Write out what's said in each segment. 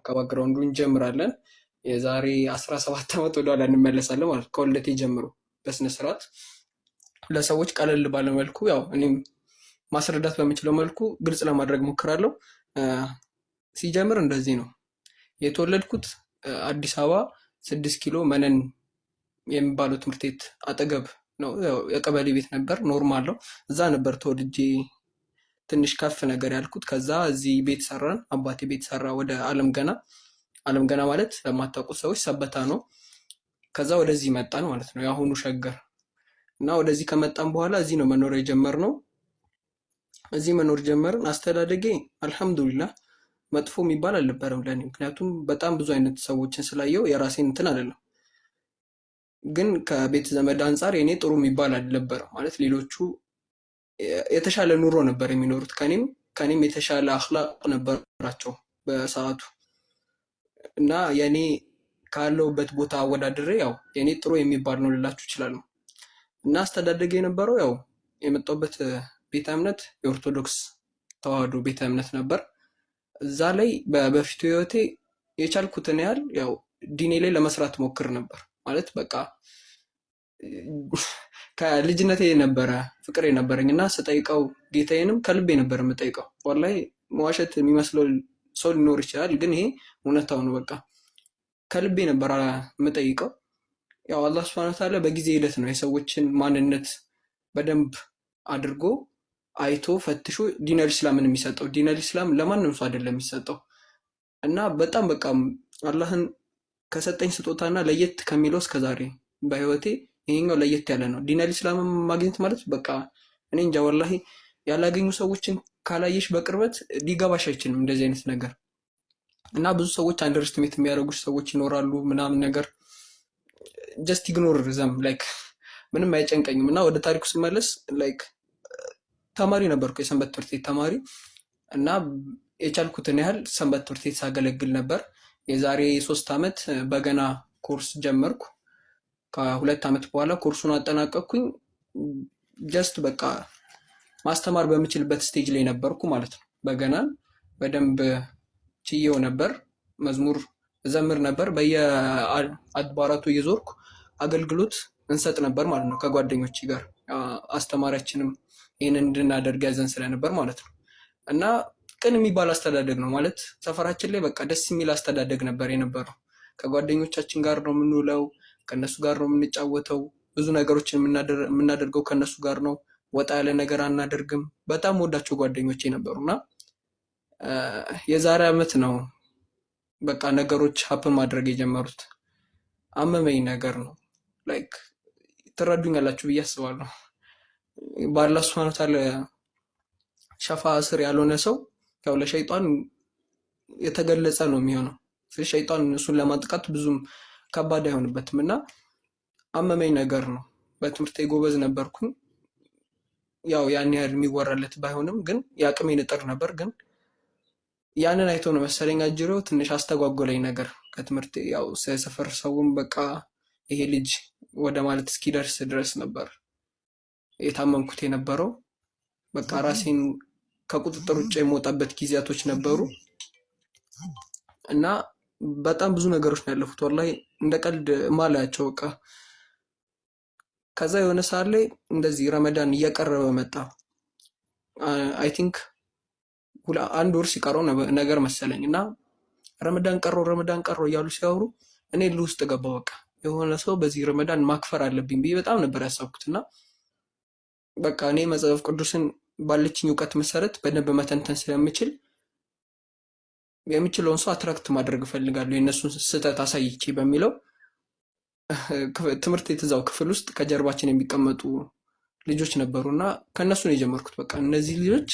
ከባክግራውንዱ እንጀምራለን። የዛሬ 17 ዓመት ወደኋላ እንመለሳለን ማለት ከወልደቴ ጀምሮ በስነ ስርዓት ለሰዎች ቀለል ባለ መልኩ ያው እኔም ማስረዳት በምችለው መልኩ ግልጽ ለማድረግ ሞክራለሁ። ሲጀምር እንደዚህ ነው የተወለድኩት አዲስ አበባ 6 ኪሎ መነን የሚባለው ትምህርት ቤት አጠገብ ነው። የቀበሌ ቤት ነበር፣ ኖርማል ነው። እዛ ነበር ተወልጄ ትንሽ ከፍ ነገር ያልኩት። ከዛ እዚህ ቤት ሰራን፣ አባቴ ቤት ሰራ ወደ አለም ገና። አለም ገና ማለት ለማታውቁት ሰዎች ሰበታ ነው። ከዛ ወደዚህ መጣን ማለት ነው፣ የአሁኑ ሸገር እና ወደዚህ ከመጣን በኋላ እዚህ ነው መኖር የጀመርነው። እዚህ መኖር ጀመርን። አስተዳደጌ አልሐምዱሊላህ መጥፎ የሚባል አልነበረም ለኔ፣ ምክንያቱም በጣም ብዙ አይነት ሰዎችን ስላየው የራሴን እንትን አይደለም። ግን ከቤት ዘመድ አንጻር የኔ ጥሩ የሚባል አልነበረም ማለት ሌሎቹ የተሻለ ኑሮ ነበር የሚኖሩት፣ ከኔም የተሻለ አኽላቅ ነበራቸው በሰዓቱ እና የኔ ካለውበት ቦታ አወዳድሬ ያው የኔ ጥሩ የሚባል ነው ልላችሁ እችላለሁ። እና አስተዳደጌ የነበረው ያው የመጣሁበት ቤተ እምነት የኦርቶዶክስ ተዋህዶ ቤተ እምነት ነበር። እዛ ላይ በፊቱ ህይወቴ የቻልኩትን ያህል ያው ዲኔ ላይ ለመስራት ሞክር ነበር ማለት በቃ ከልጅነቴ ነበረ ፍቅር የነበረኝ እና ስጠይቀው ጌታዬንም ከልቤ ነበር የምጠይቀው። ወላሂ መዋሸት የሚመስለው ሰው ሊኖር ይችላል፣ ግን ይሄ እውነታው ነው። በቃ ከልቤ ነበር የምጠይቀው። ያው አላህ ሱብሓነሁ ወተዓላ በጊዜ ሂደት ነው የሰዎችን ማንነት በደንብ አድርጎ አይቶ ፈትሾ ዲነል ኢስላምን የሚሰጠው። ዲነል ኢስላም ለማንም ሰው አይደለም የሚሰጠው እና በጣም በቃ አላህን ከሰጠኝ ስጦታና ለየት ከሚለው እስከዛሬ በህይወቴ ይሄኛው ለየት ያለ ነው። ዲነል ኢስላምን ማግኘት ማለት በቃ እኔ እንጃ ወላሂ ያላገኙ ሰዎችን ካላየሽ በቅርበት ሊገባሽ አይችልም እንደዚህ አይነት ነገር። እና ብዙ ሰዎች አንደርስቲሜት የሚያደርጉሽ ሰዎች ይኖራሉ ምናምን ነገር፣ ጀስት ኢግኖር ዘም ላይክ ምንም አይጨንቀኝም። እና ወደ ታሪኩ ስመለስ ላይክ ተማሪ ነበርኩ፣ የሰንበት ትምህርት ቤት ተማሪ እና የቻልኩትን ያህል ሰንበት ትምህርት ቤት ሳገለግል ነበር። የዛሬ 3 ዓመት በገና ኮርስ ጀመርኩ። ከ2 ዓመት በኋላ ኮርሱን አጠናቀቅኩኝ። ጀስት በቃ ማስተማር በምችልበት ስቴጅ ላይ ነበርኩ ማለት ነው። በገናን በደንብ ችዬው ነበር። መዝሙር ዘምር ነበር። በየአድባራቱ እየዞርኩ አገልግሎት እንሰጥ ነበር ማለት ነው ከጓደኞቼ ጋር። አስተማሪያችንም ይህንን እንድናደርግ ያዘን ስለነበር ማለት ነው። እና ቅን የሚባል አስተዳደግ ነው ማለት ሰፈራችን ላይ በቃ ደስ የሚል አስተዳደግ ነበር የነበረው። ከጓደኞቻችን ጋር ነው የምንውለው፣ ከነሱ ጋር ነው የምንጫወተው፣ ብዙ ነገሮችን የምናደርገው ከነሱ ጋር ነው። ወጣ ያለ ነገር አናደርግም። በጣም ወዳቸው ጓደኞቼ ነበሩና የዛሬ ዓመት ነው በቃ ነገሮች ሀፕን ማድረግ የጀመሩት። አመመኝ ነገር ነው ላይክ ትረዱኛላችሁ ብዬ አስባለሁ። በአላህ ሱብሓነሁ ወተዓላ ሸፋ ስር ያልሆነ ሰው ያው ለሸይጣን የተገለጸ ነው የሚሆነው። ሸይጣን እሱን ለማጥቃት ብዙም ከባድ አይሆንበትም። እና አመመኝ ነገር ነው። በትምህርቴ ጎበዝ ነበርኩኝ። ያው ያን ያህል የሚወራለት ባይሆንም ግን የአቅሜን እጥር ነበር። ግን ያንን አይቶ ነው መሰለኝ አጅሬው ትንሽ አስተጓጎለኝ ነገር ከትምህርቴ። ያው ሰፈር ሰውም በቃ ይሄ ልጅ ወደ ማለት እስኪደርስ ድረስ ነበር የታመምኩት የነበረው። በቃ ራሴን ከቁጥጥር ውጭ የምወጣበት ጊዜያቶች ነበሩ እና በጣም ብዙ ነገሮች ነው ያለፉት ወላሂ እንደ ቀልድ ማላያቸው በቃ። ከዛ የሆነ ሰዓት ላይ እንደዚህ ረመዳን እየቀረበ መጣ። አይ ቲንክ 1 ወር ሲቀረው ነገር መሰለኝ እና ረመዳን ቀረው እያሉ ሲያወሩ እኔ ውስጥ ገባው። በቃ የሆነ ሰው በዚህ ረመዳን ማክፈር አለብኝ ብዬ በጣም ነበር ያሰብኩት። እና በቃ እኔ መጽሐፍ ቅዱስን ባለችኝ እውቀት መሰረት በደንብ መተንተን ስለምችል የምችለውን ሰው አትራክት ማድረግ እፈልጋለሁ የእነሱን ስህተት አሳይቼ በሚለው ትምህርት የተዛው ክፍል ውስጥ ከጀርባችን የሚቀመጡ ልጆች ነበሩና ከነሱ ነው የጀመርኩት። በቃ እነዚህ ልጆች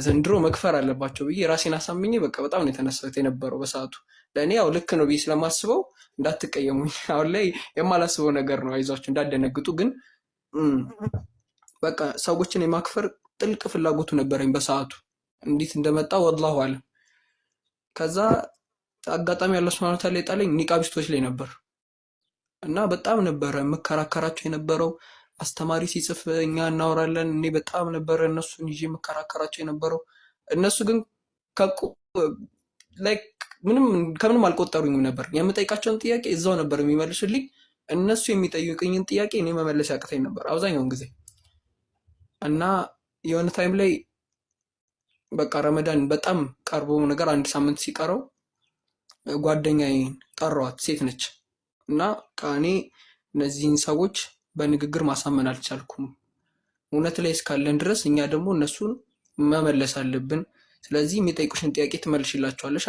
ዘንድሮ መክፈር አለባቸው ብዬ ራሴን አሳምኜ በቃ በጣም ነው የተነሳሁት የነበረው በሰዓቱ። ለእኔ ያው ልክ ነው ብዬ ስለማስበው እንዳትቀየሙኝ፣ አሁን ላይ የማላስበው ነገር ነው፣ አይዟችሁ እንዳደነግጡ። ግን በቃ ሰዎችን የማክፈር ጥልቅ ፍላጎቱ ነበረኝ በሰዓቱ። እንዴት እንደመጣ ወላሁ አለም። ከዛ አጋጣሚ አላህ ሱብሓነሁ ወተዓላ የጣለኝ ኒቃቢስቶች ላይ ነበር እና በጣም ነበረ መከራከራቸው የነበረው። አስተማሪ ሲጽፍ እኛ እናወራለን፣ እኔ በጣም ነበረ እነሱን ይዤ መከራከራቸው የነበረው። እነሱ ግን ላይክ ምንም ከምንም አልቆጠሩኝም ነበር። የምጠይቃቸውን ጥያቄ እዛው ነበር የሚመልሱልኝ። እነሱ የሚጠይቁኝን ጥያቄ እኔ መመለስ ያቅተኝ ነበር አብዛኛውን ጊዜ እና የሆነ ታይም ላይ በቃ ረመዳን በጣም ቀርቦ ነገር አንድ ሳምንት ሲቀረው ጓደኛዬን ጠራዋት፣ ሴት ነች እና እኔ እነዚህን ሰዎች በንግግር ማሳመን አልቻልኩም። እውነት ላይ እስካለን ድረስ እኛ ደግሞ እነሱን መመለስ አለብን። ስለዚህ የሚጠይቁሽን ጥያቄ ትመልሽላቸዋለሽ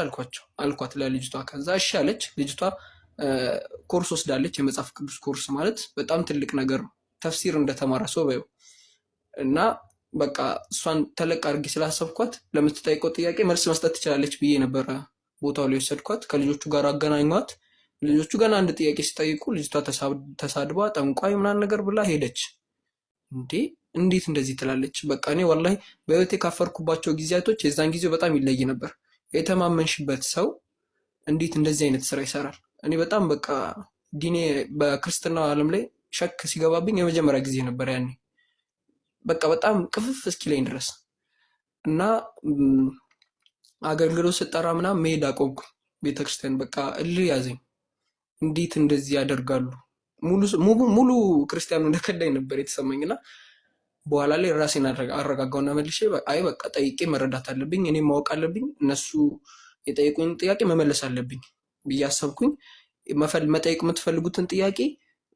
አልኳት ለልጅቷ። ከዛ እሺ አለች። ልጅቷ ኮርስ ወስዳለች። የመጽሐፍ ቅዱስ ኮርስ ማለት በጣም ትልቅ ነገር ነው። ተፍሲር እንደተማረ ሰው በይው እና በቃ እሷን ተለቅ አድርጌ ስላሰብኳት ለምትጠይቀው ጥያቄ መልስ መስጠት ትችላለች ብዬ ነበረ ቦታው ላይ ወሰድኳት። ከልጆቹ ጋር አገናኟት። ልጆቹ ገና አንድ ጥያቄ ሲጠይቁ ልጅቷ ተሳድባ ጠንቋይ ምናምን ነገር ብላ ሄደች። እንዴት እንደዚህ ትላለች? በቃ እኔ ወላሂ በህይወቴ ካፈርኩባቸው ጊዜያቶች የዛን ጊዜው በጣም ይለይ ነበር። የተማመንሽበት ሰው እንዴት እንደዚህ አይነት ስራ ይሰራል? እኔ በጣም በቃ ዲኔ በክርስትና ዓለም ላይ ሸክ ሲገባብኝ የመጀመሪያ ጊዜ ነበር ያኔ። በቃ በጣም ቅፍፍ እስኪለኝ ድረስ እና አገልግሎት ስጠራ ምናምን መሄድ አቆምኩ ቤተክርስቲያን። በቃ እልህ ያዘኝ። እንዴት እንደዚህ ያደርጋሉ? ሙሉ ክርስቲያኑ እንደከዳኝ ነበር የተሰማኝና በኋላ ላይ ራሴን አረጋጋውና መልሼ አይ በቃ ጠይቄ መረዳት አለብኝ፣ እኔም ማወቅ አለብኝ፣ እነሱ የጠየቁኝ ጥያቄ መመለስ አለብኝ ብዬ አሰብኩኝ። መጠየቅ የምትፈልጉትን ጥያቄ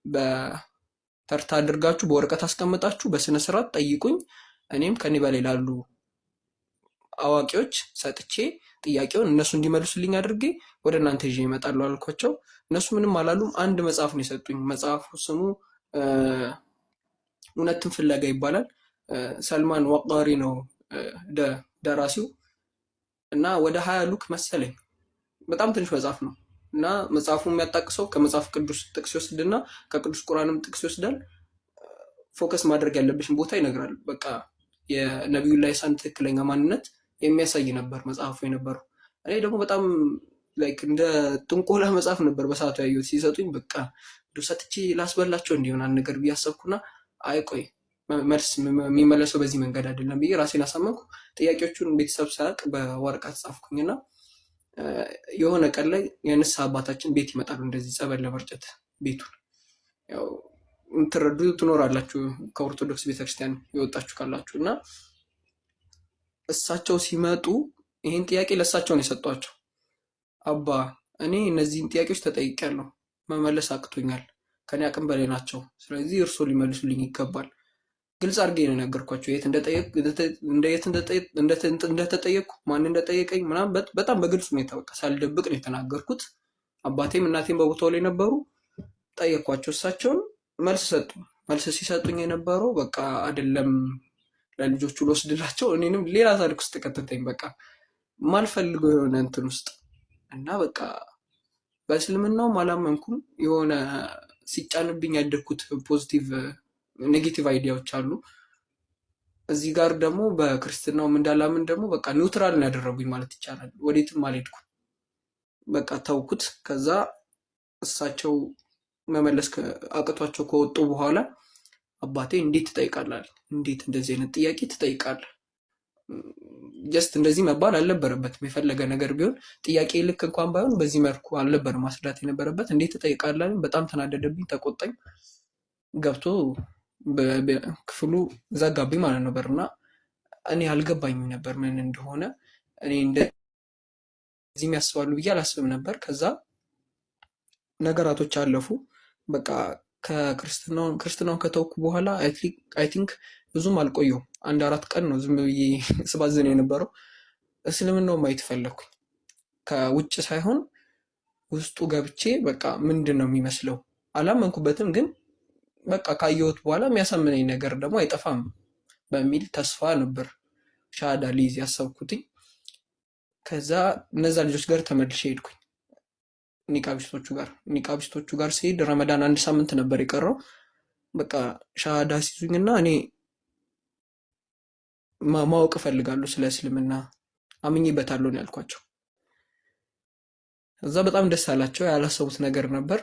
በተርታ አድርጋችሁ በወረቀት አስቀምጣችሁ በስነ ስርዓት ጠይቁኝ፣ እኔም ከኔ በላይ ላሉ አዋቂዎች ሰጥቼ ጥያቄውን እነሱ እንዲመልሱልኝ አድርጌ ወደ እናንተ ይዤ እመጣለሁ አልኳቸው። እነሱ ምንም አላሉም። አንድ መጽሐፍ ነው የሰጡኝ። መጽሐፉ ስሙ እውነትን ፍለጋ ይባላል። ሰልማን ወቃሪ ነው ደራሲው እና ወደ 20 ሉክ መሰለኝ። በጣም ትንሽ መጽሐፍ ነው እና መጽሐፉ የሚያጣቅሰው ከመጽሐፍ ቅዱስ ጥቅስ ይወስድና ከቅዱስ ቁርአንም ጥቅስ ይወስዳል። ፎከስ ማድረግ ያለብሽን ቦታ ይነግራል። በቃ የነቢዩላህ ኢሳን ትክክለኛ ማንነት የሚያሳይ ነበር መጽሐፉ የነበረው። እኔ ደግሞ በጣም ላይክ እንደ ጥንቆላ መጽሐፍ ነበር በሰዓቱ ያየሁት። ሲሰጡኝ በቃ ሰጥቼ ላስበላቸው እንዲሆናል ነገር ብዬ አሰብኩና አይ ቆይ መልስ የሚመለሰው በዚህ መንገድ አይደለም ብዬ ራሴን አሳመንኩ። ጥያቄዎቹን ቤተሰብ ሳያውቅ በወረቀት ጻፍኩኝና የሆነ ቀን ላይ የንስሐ አባታችን ቤት ይመጣሉ። እንደዚህ ጸበል ለመርጨት ቤቱን ያው የምትረዱ ትኖራላችሁ ከኦርቶዶክስ ቤተክርስቲያን የወጣችሁ ካላችሁ እና እሳቸው ሲመጡ ይህን ጥያቄ ለእሳቸው ነው የሰጧቸው። አባ እኔ እነዚህን ጥያቄዎች ተጠይቄያለሁ፣ መመለስ አቅቶኛል፣ ከኔ አቅም በላይ ናቸው። ስለዚህ እርሶ ሊመልሱልኝ ይገባል። ግልጽ አድርጌ ነው የነገርኳቸው የት እንደተጠየቅኩ ማን እንደጠየቀኝ ምናምን በጣም በግልጽ ሁኔታ በቃ ሳልደብቅ ነው የተናገርኩት። አባቴም እናቴም በቦታው ላይ ነበሩ። ጠየኳቸው፣ እሳቸውን መልስ ሰጡ። መልስ ሲሰጡኝ የነበረው በቃ አይደለም ለልጆቹ ልወስድላቸው እኔንም ሌላ ታሪክ ውስጥ ከተተኝ። በቃ ማልፈልገው የሆነ እንትን ውስጥ እና በቃ በእስልምናውም አላመንኩም። የሆነ ሲጫንብኝ ያደግኩት ፖዚቲቭ ኔጌቲቭ አይዲያዎች አሉ። እዚህ ጋር ደግሞ በክርስትናውም እንዳላምን ደግሞ በቃ ኒውትራል ነው ያደረጉኝ ማለት ይቻላል። ወዴትም አልሄድኩም። በቃ ተውኩት። ከዛ እሳቸው መመለስ አቅቷቸው ከወጡ በኋላ አባቴ እንዴት ትጠይቃለህ? እንዴት እንደዚህ አይነት ጥያቄ ትጠይቃለህ? ጀስት እንደዚህ መባል አልነበረበትም። የፈለገ ነገር ቢሆን ጥያቄ ልክ እንኳን ባይሆን በዚህ መልኩ አልነበረ ማስረዳት የነበረበት። እንዴት ትጠይቃለህ? በጣም ተናደደብኝ፣ ተቆጣኝ። ገብቶ ክፍሉ ዘጋብኝ ማለት ነበር እና እኔ አልገባኝም ነበር ምን እንደሆነ። እኔ እንደዚህ የሚያስባሉ ብዬ አላስብም ነበር። ከዛ ነገራቶች አለፉ። በቃ ክርስትናውን ከተውኩ በኋላ አይ ቲንክ ብዙም አልቆየሁም። 1-4 ቀን ነው ዝም ብዬ ስባዝን የነበረው። እስልምናው ማየት ፈለግኩኝ ከውጭ ሳይሆን ውስጡ ገብቼ በቃ ምንድን ነው የሚመስለው። አላመንኩበትም፣ ግን በቃ ካየሁት በኋላ የሚያሳምነኝ ነገር ደግሞ አይጠፋም በሚል ተስፋ ነበር ሻሃዳ ሊይዝ ያሰብኩትኝ። ከዛ እነዛ ልጆች ጋር ተመልሼ ሄድኩኝ ኒቃቢስቶቹ ጋር ሲሄድ ረመዳን 1 ሳምንት ነበር የቀረው። በቃ ሻሃዳ ሲይዙኝና እኔ ማወቅ እፈልጋለሁ ስለ እስልምና አምኜበታለሁ ነው ያልኳቸው። እዛ በጣም ደስ አላቸው። ያላሰቡት ነገር ነበር።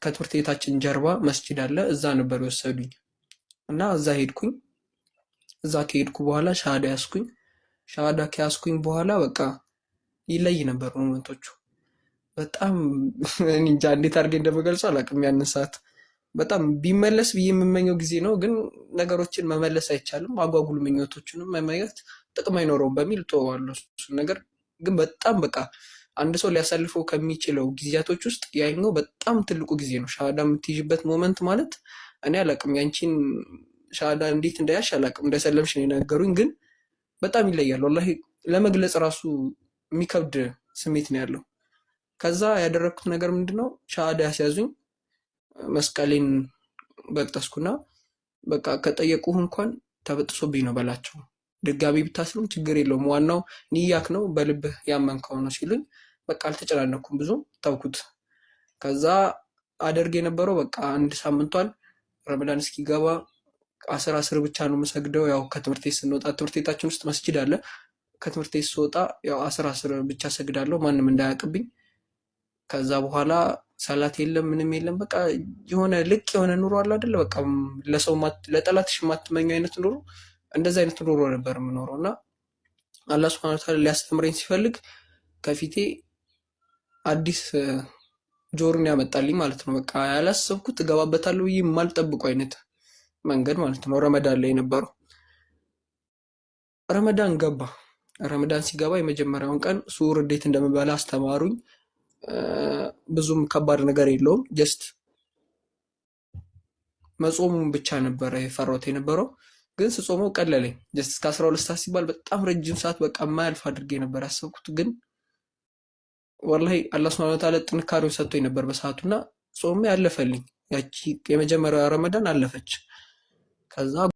ከትምህርት ቤታችን ጀርባ መስጂድ አለ፣ እዛ ነበር የወሰዱኝ እና እዛ ሄድኩኝ። እዛ ከሄድኩ በኋላ ሻሃዳ ያስኩኝ። ሻሃዳ ከያስኩኝ በኋላ በቃ ይለይ ነበር ሞመንቶቹ። በጣም እኔ እንጃ እንዴት አድርጌ እንደምገልጸው አላውቅም። ያንን ሰዓት በጣም ቢመለስ ብዬ የምመኘው ጊዜ ነው። ግን ነገሮችን መመለስ አይቻልም። አጓጉል ምኞቶችንም መመኘት ጥቅም አይኖረውም በሚል እተወዋለሁ እሱን ነገር። ግን በጣም በቃ አንድ ሰው ሊያሳልፈው ከሚችለው ጊዜያቶች ውስጥ ያኛው በጣም ትልቁ ጊዜ ነው። ሻሃዳ የምትይዥበት ሞመንት ማለት እኔ አላውቅም፣ ያንቺን ሻሃዳ እንዴት እንደያሽ አላውቅም። እንደሰለምሽ ነው የነገሩኝ። ግን በጣም ይለያል ወላሂ፣ ለመግለጽ ራሱ የሚከብድ ስሜት ነው ያለው። ከዛ ያደረግኩት ነገር ምንድን ነው? ሻሃዳ ያስያዙኝ፣ መስቀሌን በጠስኩና በቃ ከጠየቁህ እንኳን ተበጥሶብኝ ነው በላቸው፣ ድጋሚ ብታስሩም ችግር የለውም ዋናው ንያክ ነው በልብህ ያመንከው ነው ሲሉኝ፣ በቃ አልተጨናነኩም ብዙ ተውኩት። ከዛ አደርግ የነበረው በቃ አንድ ሳምንቷን ረመዳን እስኪገባ አስር አስር ብቻ ነው የምሰግደው። ያው ከትምህርት ቤት ስንወጣ ትምህርት ቤታችን ውስጥ መስጂድ አለ። ከትምህርት ቤት ስወጣ ያው አስር አስር ብቻ ሰግዳለሁ ማንም እንዳያውቅብኝ። ከዛ በኋላ ሰላት የለም ምንም የለም። በቃ የሆነ ልቅ የሆነ ኑሮ አለ አይደለ? በቃ ለሰው ለጠላትሽ የማትመኘው አይነት ኑሮ፣ እንደዚህ አይነት ኑሮ ነበር የምኖረው። እና አላህ ሱብሃነሁ ወተዓላ ሊያስተምረኝ ሲፈልግ ከፊቴ አዲስ ጆርን ያመጣልኝ ማለት ነው። በቃ ያላሰብኩት እገባበታለሁ ብዬ የማልጠብቀው አይነት መንገድ ማለት ነው። ረመዳን ላይ የነበረው ረመዳን ገባ። ረመዳን ሲገባ የመጀመሪያውን ቀን ሱር እንዴት እንደምበላ አስተማሩኝ። ብዙም ከባድ ነገር የለውም። ጀስት መጾሙን ብቻ ነበረ የፈራሁት የነበረው፣ ግን ስጾመው ቀለለኝ። ጀስት እስከ 12 ሰዓት ሲባል በጣም ረጅም ሰዓት በቃ የማያልፍ አድርጌ ነበር ያሰብኩት። ግን ወላሂ አላህ ሱብሃነሁ ወተዓላ ጥንካሬውን ሰጥቶኝ ነበር በሰዓቱና ጾሜ አለፈልኝ። ያቺ የመጀመሪያው ረመዳን አለፈች። ከዛ